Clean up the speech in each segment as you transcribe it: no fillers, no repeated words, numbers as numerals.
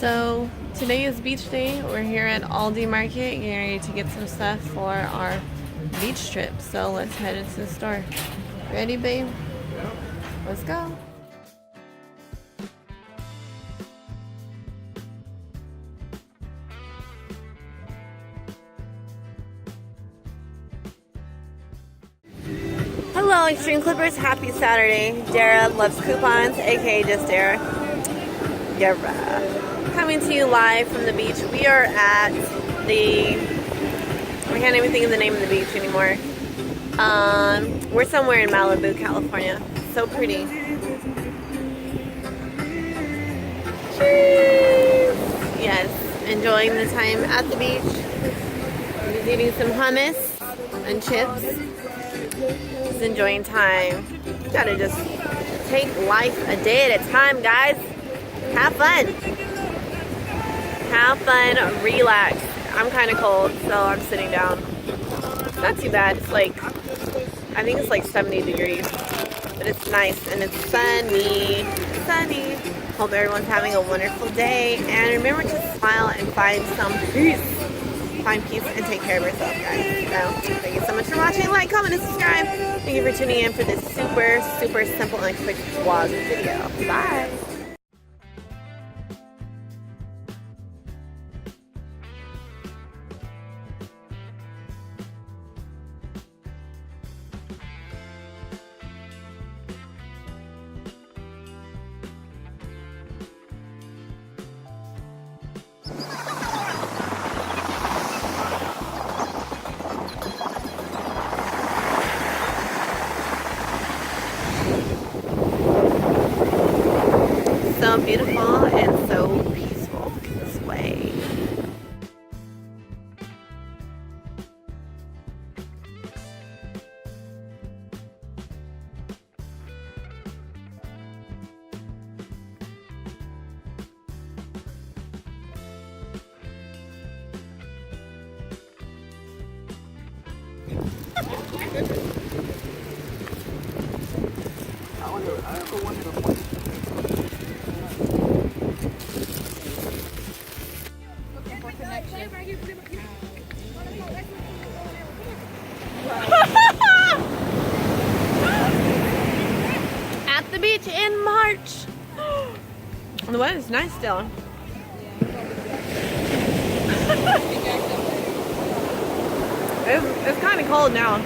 So today is beach day. We're here at Aldi Market getting ready to get some stuff for our beach trip. So let's head into the store. Ready, babe? Let's go. Hello, Extreme Clippers. Happy Saturday. Dara loves coupons, aka just Dara. Coming to you live from the beach. We are at the... I can't even think of the name of the beach anymore. We're somewhere in Malibu, California. So pretty. Cheers! Yes, enjoying the time at the beach. Just eating some hummus and chips. Just enjoying time. Gotta just take life a day at a time, guys. Have fun. Have fun, relax. I'm kind of cold, so I'm sitting down. It's not too bad. It's like, I think it's like 70 degrees. But it's nice and it's sunny. Sunny. Hope everyone's having a wonderful day. And remember to smile and find some peace. Find peace and take care of yourself, guys. So, thank you so much for watching. Like, comment, and subscribe. Thank you for tuning in for this super, super simple and quick vlog video. Bye. So beautiful and so peaceful this way. At the beach in March. The weather's nice still. It's kind of cold now.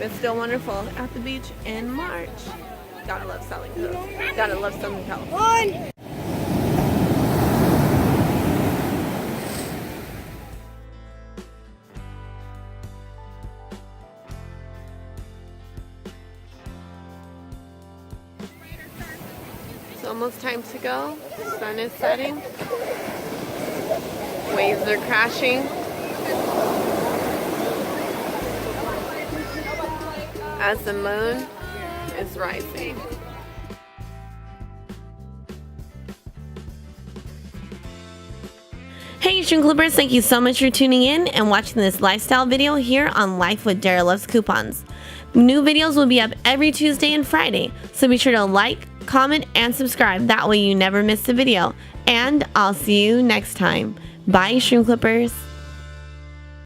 It's still wonderful at the beach in March. Gotta love Southern California. Gotta love Southern California. It's almost time to go. The sun is setting. Waves are crashing. As the moon is rising. Hey Extreme Clippers, thank you so much for tuning in and watching this lifestyle video here on Life with Dara Loves Coupons. New videos will be up every Tuesday and Friday, so be sure to like, comment, and subscribe. That way you never miss a video. And I'll see you next time. Bye, Extreme Clippers.